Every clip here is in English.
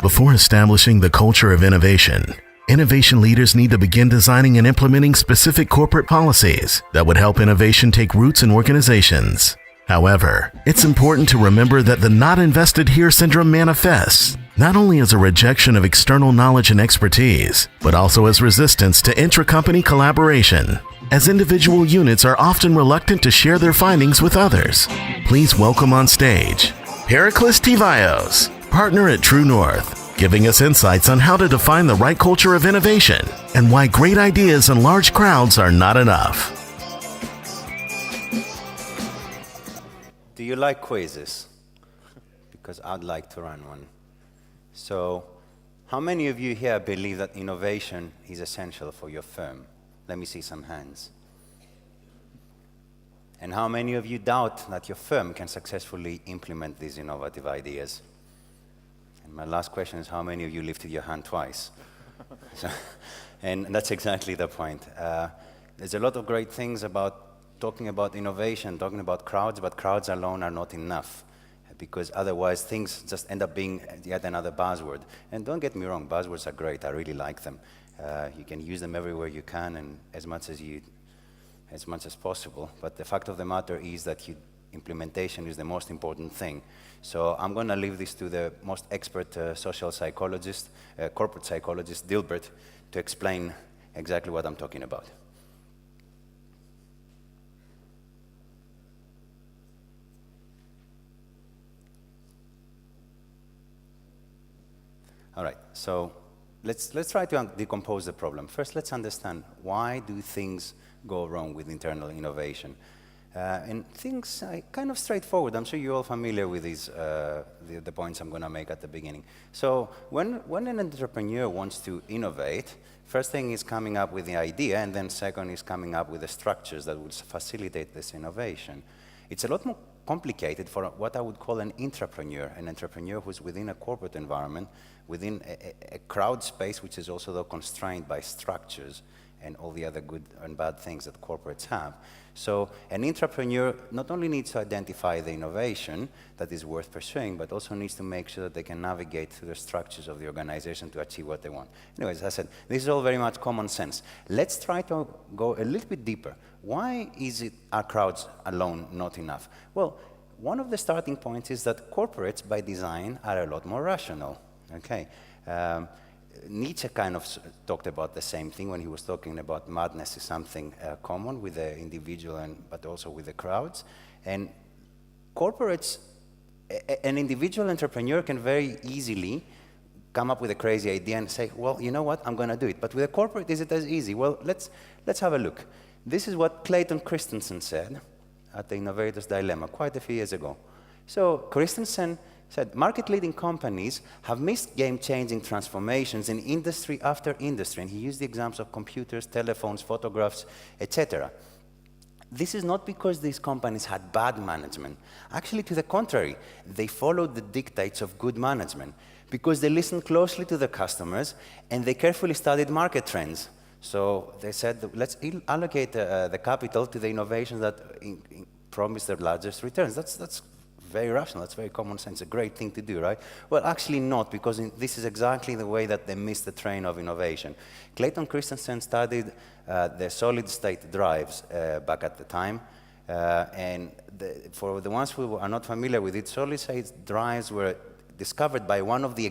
Before establishing the culture of innovation, innovation leaders need to begin designing and implementing specific corporate policies that would help innovation take roots in organizations. However, it's important to remember that the not invested here syndrome manifests not only as a rejection of external knowledge and expertise, but also as resistance to intra-company collaboration, as individual units are often reluctant to share their findings with others. Please welcome on stage Periklis Thivaios, partner at True North, giving us insights on how to define the right culture of innovation and why great ideas and large crowds are not enough. Do you like quizzes? Because I'd like to run one. So, how many of you here believe that innovation is essential for your firm? Let me see some hands. And how many of you doubt that your firm can successfully implement these innovative ideas? And my last question is, how many of you lifted your hand twice? And that's exactly the point. There's a lot of great things about talking about innovation, talking about crowds, but crowds alone are not enough, because otherwise things just end up being yet another buzzword. And don't get me wrong, buzzwords are great, I really like them. You can use them everywhere you can and as much as possible. But the fact of the matter is that implementation is the most important thing. So I'm going to leave this to the most expert social psychologist, corporate psychologist, Dilbert, to explain exactly what I'm talking about. All right, so let's try to decompose the problem. First, let's understand, why do things go wrong with internal innovation? And things are kind of straightforward. I'm sure you're all familiar with these, the points I'm going to make at the beginning. So when an entrepreneur wants to innovate, first thing is coming up with the idea, and then second is coming up with the structures that would facilitate this innovation. It's a lot more complicated for what I would call an intrapreneur, an entrepreneur who's within a corporate environment, within a crowd space, which is also though constrained by structures and all the other good and bad things that corporates have. So an intrapreneur not only needs to identify the innovation that is worth pursuing, but also needs to make sure that they can navigate through the structures of the organization to achieve what they want. Anyways, as I said, this is all very much common sense. Let's try to go a little bit deeper. Why are crowds alone not enough? Well, one of the starting points is that corporates by design are a lot more rational. Okay. Nietzsche kind of talked about the same thing when he was talking about madness is something common with the individual but also with the crowds. And corporates, an individual entrepreneur can very easily come up with a crazy idea and say, well, you know what, I'm going to do it. But with a corporate, is it as easy? Well, let's have a look. This is what Clayton Christensen said at the Innovator's Dilemma quite a few years ago. So Christensen said, market-leading companies have missed game-changing transformations in industry after industry. And he used the examples of computers, telephones, photographs, etc. This is not because these companies had bad management. Actually, to the contrary, they followed the dictates of good management because they listened closely to the customers and they carefully studied market trends. So they said, let's allocate the capital to the innovations that promise the largest returns. That's very rational, that's very common sense, a great thing to do, right? Well, actually not, because this is exactly the way that they missed the train of innovation. Clayton Christensen studied the solid-state drives back at the time, and for the ones who are not familiar with it, solid-state drives were discovered by one of the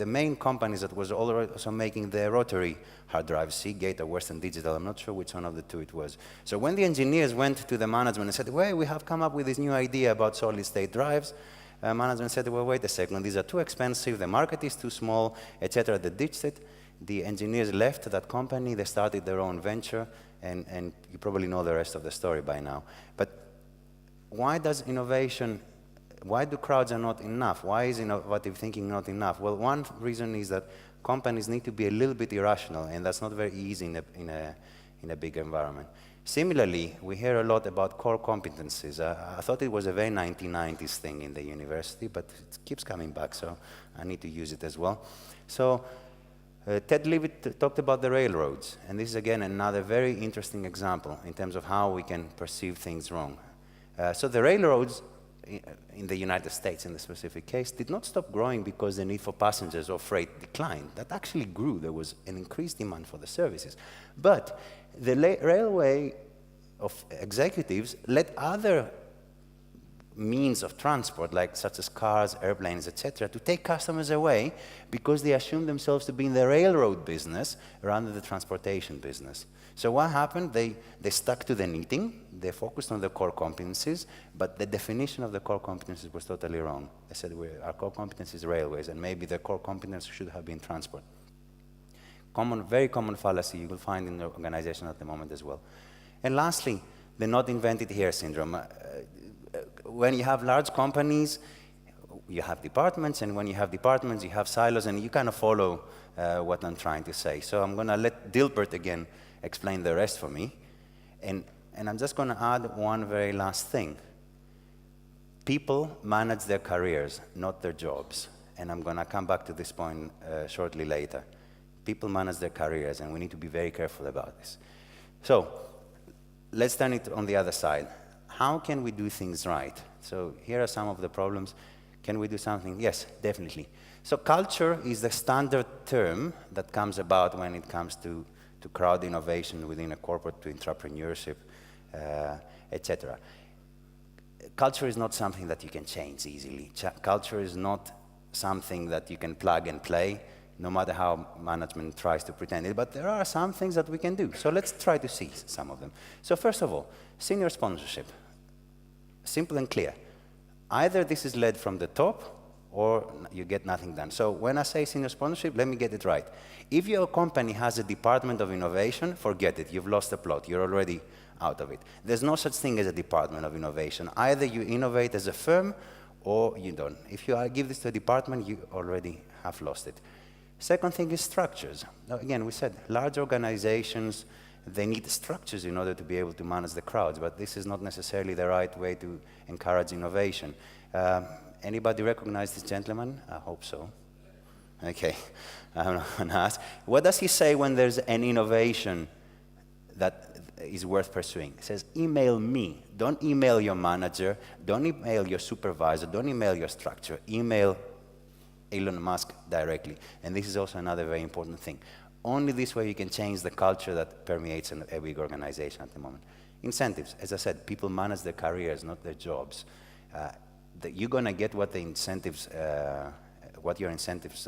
main companies that was also making the rotary hard drives, Seagate or Western Digital. I'm not sure which one of the two it was. So when the engineers went to the management and said, well, we have come up with this new idea about solid-state drives, management said, well, wait a second, these are too expensive, the market is too small, etc. They ditched it. The engineers left that company, they started their own venture, and you probably know the rest of the story by now. But why do crowds are not enough? Why is innovative thinking not enough? Well, one reason is that companies need to be a little bit irrational, and that's not very easy in a big environment. Similarly, we hear a lot about core competencies. I thought it was a very 1990s thing in the university, but it keeps coming back, so I need to use it as well. So Ted Leavitt talked about the railroads, and this is again another very interesting example in terms of how we can perceive things wrong. So the railroads in the United States, in the specific case, did not stop growing because the need for passengers or freight declined. That actually grew. There was an increased demand for the services. But the railway of executives let other means of transport, like such as cars, airplanes, etc., to take customers away because they assumed themselves to be in the railroad business rather than the transportation business. So what happened? They stuck to the knitting, they focused on the core competencies, but the definition of the core competencies was totally wrong. They said our core competence is railways, and maybe the core competence should have been transport. Very common fallacy you will find in the organization at the moment as well. And lastly, the not invented here syndrome. When you have large companies, you have departments, and when you have departments, you have silos, and you kind of follow what I'm trying to say. So I'm going to let Dilbert again explain the rest for me. And I'm just going to add one very last thing. People manage their careers, not their jobs. And I'm going to come back to this point shortly later. People manage their careers, and we need to be very careful about this. So let's turn it on the other side. How can we do things right? So here are some of the problems. Can we do something? Yes, definitely. So culture is the standard term that comes about when it comes to crowd innovation within a corporate, to entrepreneurship, etc. Culture is not something that you can change easily. Culture is not something that you can plug and play, no matter how management tries to pretend it. But there are some things that we can do. So let's try to see some of them. So first of all, senior sponsorship. Simple and clear. Either this is led from the top, or you get nothing done. So when I say senior sponsorship, let me get it right. If your company has a department of innovation, forget it. You've lost the plot. You're already out of it. There's no such thing as a department of innovation. Either you innovate as a firm, or you don't. If you give this to a department, you already have lost it. Second thing is structures. Now, again, we said large organizations, they need structures in order to be able to manage the crowds, but this is not necessarily the right way to encourage innovation. Anybody recognize this gentleman? I hope so. Okay, I'm not going to ask. What does he say when there's an innovation that is worth pursuing? He says, email me. Don't email your manager. Don't email your supervisor. Don't email your structure. Email Elon Musk directly. And this is also another very important thing. Only this way you can change the culture that permeates in a big organization at the moment. Incentives. As I said, people manage their careers, not their jobs. You're going to get what the incentives, what your incentives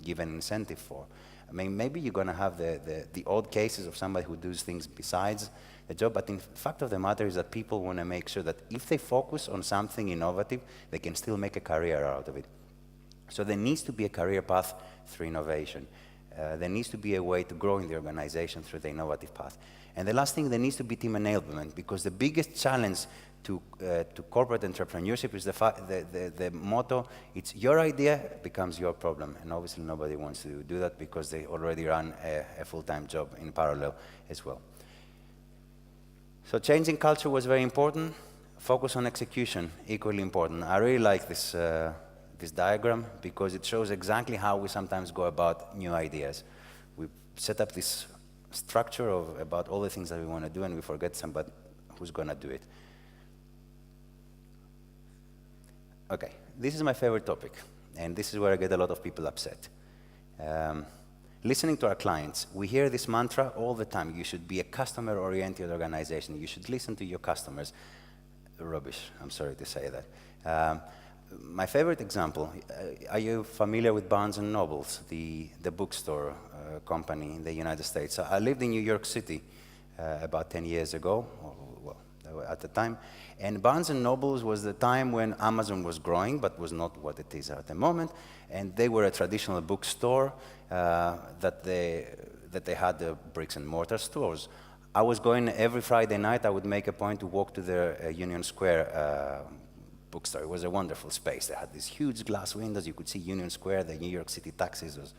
give an incentive for. I mean, maybe you're going to have the odd cases of somebody who does things besides the job, but the fact of the matter is that people want to make sure that if they focus on something innovative, they can still make a career out of it. So there needs to be a career path through innovation. There needs to be a way to grow in the organization through the innovative path. And the last thing, there needs to be team enablement, because the biggest challenge to corporate entrepreneurship is the motto, it's your idea becomes your problem. And obviously nobody wants to do that because they already run a full-time job in parallel as well. So changing culture was very important. Focus on execution, equally important. I really like this diagram because it shows exactly how we sometimes go about new ideas. We set up this structure about all the things that we want to do, and we forget somebody who's going to do it. Okay, this is my favorite topic, and this is where I get a lot of people upset. Listening to our clients, we hear this mantra all the time. You should be a customer-oriented organization. You should listen to your customers. Rubbish, I'm sorry to say that. My favorite example, are you familiar with Barnes & Nobles, the bookstore company in the United States? I lived in New York City about 10 years ago, at the time, and Barnes & Nobles was the time when Amazon was growing, but was not what it is at the moment, and they were a traditional bookstore that they had the bricks and mortar stores. I was going every Friday night. I would make a point to walk to their Union Square bookstore. It was a wonderful space. They had these huge glass windows. You could see Union Square, the New York City taxis was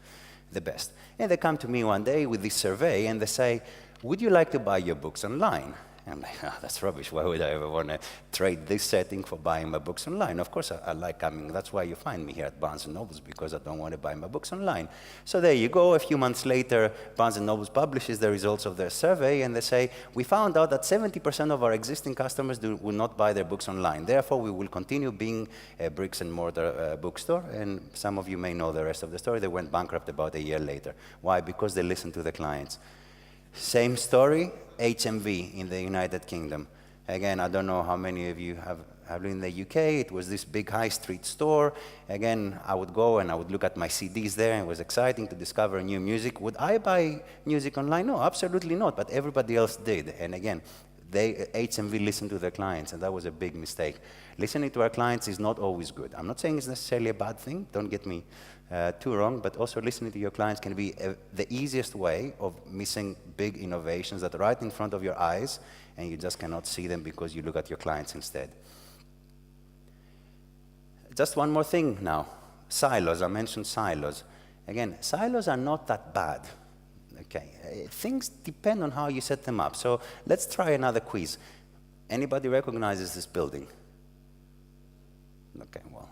the best. And they come to me one day with this survey, and they say, would you like to buy your books online? And I'm like, oh, that's rubbish. Why would I ever want to trade this setting for buying my books online? Of course, I like coming. That's why you find me here at Barnes & Nobles, because I don't want to buy my books online. So there you go. A few months later, Barnes & Nobles publishes the results of their survey, and they say, we found out that 70% of our existing customers will not buy their books online. Therefore, we will continue being a bricks and mortar bookstore. And some of you may know the rest of the story. They went bankrupt about a year later. Why? Because they listened to the clients. Same story, HMV in the United Kingdom. Again, I don't know how many of you have been in the UK. It was this big high street store. Again, I would go and I would look at my CDs there, and it was exciting to discover new music. Would I buy music online? No, absolutely not, but everybody else did. And again, HMV listened to their clients, and that was a big mistake. Listening to our clients is not always good. I'm not saying it's necessarily a bad thing, don't get me too wrong, but also listening to your clients can be the easiest way of missing big innovations that are right in front of your eyes, and you just cannot see them because you look at your clients instead. Just one more thing now. Silos, I mentioned silos. Again, silos are not that bad. Okay, things depend on how you set them up. So let's try another quiz. Anybody recognizes this building? Okay, well,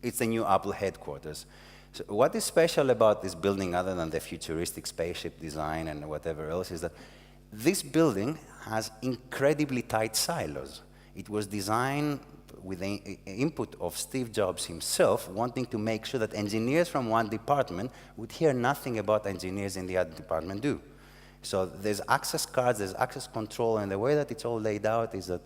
it's the new Apple headquarters. So what is special about this building, other than the futuristic spaceship design and whatever else, is that this building has incredibly tight silos. It was designed with the input of Steve Jobs himself, wanting to make sure that engineers from one department would hear nothing about engineers in the other department do. So there's access cards, there's access control, and the way that it's all laid out is that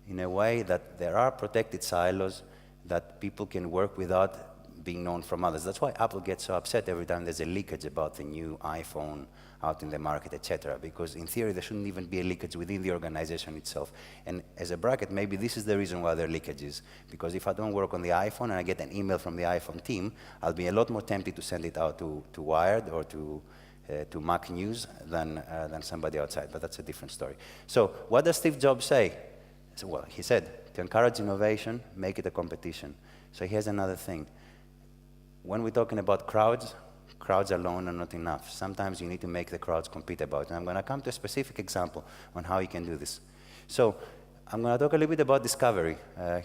in a way that there are protected silos that people can work without being known from others. That's why Apple gets so upset every time there's a leakage about the new iPhone out in the market, etc. Because in theory, there shouldn't even be a leakage within the organization itself. And as a bracket, maybe this is the reason why there are leakages. Because if I don't work on the iPhone and I get an email from the iPhone team, I'll be a lot more tempted to send it out to Wired or to Mac News than somebody outside. But that's a different story. So what does Steve Jobs say? So, well, he said, to encourage innovation, make it a competition. So here's another thing. When we're talking about crowds alone are not enough. Sometimes you need to make the crowds compete about it. And I'm going to come to a specific example on how you can do this. So I'm going to talk a little bit about Discovery.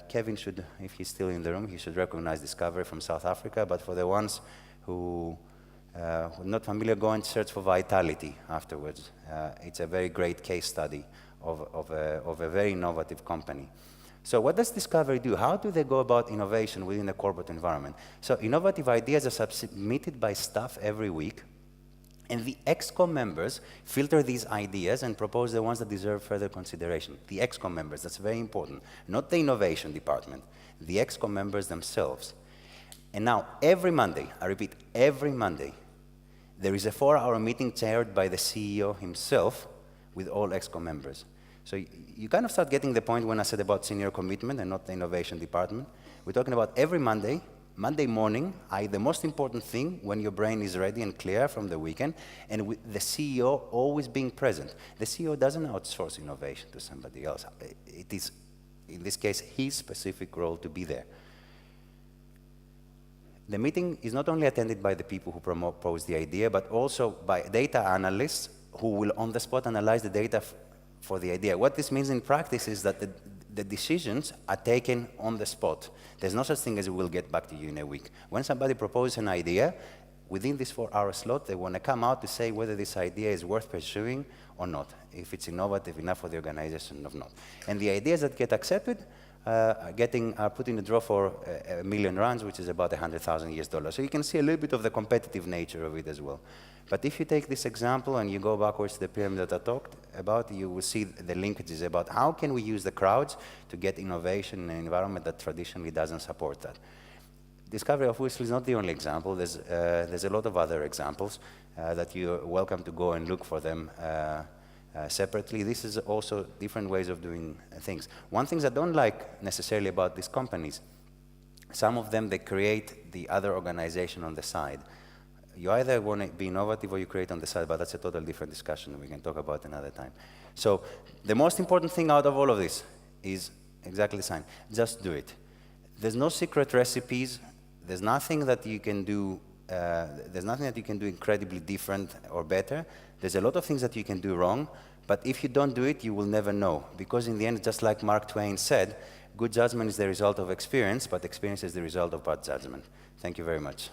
Kevin should, if he's still in the room, he should recognize Discovery from South Africa. But for the ones who are not familiar, go and search for Vitality afterwards. It's a very great case study of a very innovative company. So what does Discovery do? How do they go about innovation within the corporate environment? So innovative ideas are submitted by staff every week, and the ExCo members filter these ideas and propose the ones that deserve further consideration. The ExCo members, that's very important. Not the innovation department, the ExCo members themselves. And now, every Monday, I repeat, every Monday, there is a 4-hour meeting chaired by the CEO himself with all ExCo members. So you kind of start getting the point when I said about senior commitment and not the innovation department. We're talking about every Monday morning, the most important thing when your brain is ready and clear from the weekend, and with the CEO always being present. The CEO doesn't outsource innovation to somebody else. It is, in this case, his specific role to be there. The meeting is not only attended by the people who propose the idea, but also by data analysts who will on the spot analyze the data for the idea. What this means in practice is that the decisions are taken on the spot. There's no such thing as we'll get back to you in a week. When somebody proposes an idea, within this 4-hour slot, they want to come out to say whether this idea is worth pursuing or not, if it's innovative enough for the organization or not. And the ideas that get accepted are put in the draw for $1 million, which is about $100,000 US. So you can see a little bit of the competitive nature of it as well. But if you take this example and you go backwards to the pyramid that I talked about, you will see the linkages about how can we use the crowds to get innovation in an environment that traditionally doesn't support that. Discovery obviously is not the only example. There's a lot of other examples that you're welcome to go and look for them separately. This is also different ways of doing things. One thing I don't like necessarily about these companies, some of them, they create the other organization on the side. You either want to be innovative or you create on the side, but that's a totally different discussion we can talk about another time. So the most important thing out of all of this is exactly the sign. Just do it. There's no secret recipes. There's nothing that you can do. There's nothing that you can do incredibly different or better. There's a lot of things that you can do wrong, But if you don't do it, you will never know. Because in the end, just like Mark Twain said, good judgment is the result of experience, but experience is the result of bad judgment. Thank you very much.